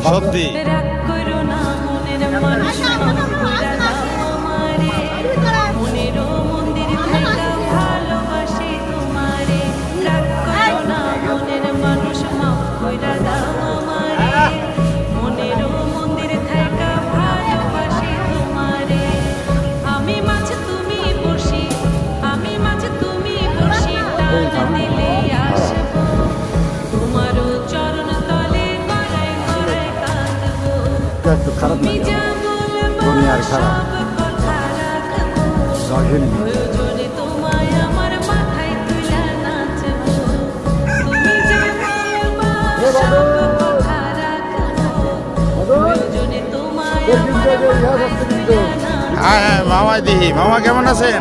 সত্যি একটু খারাপ লাগে দুনিয়ার খারাপ রাখেন হ্যাঁ হ্যাঁ মামা দিহি মামা কেমন আছেন?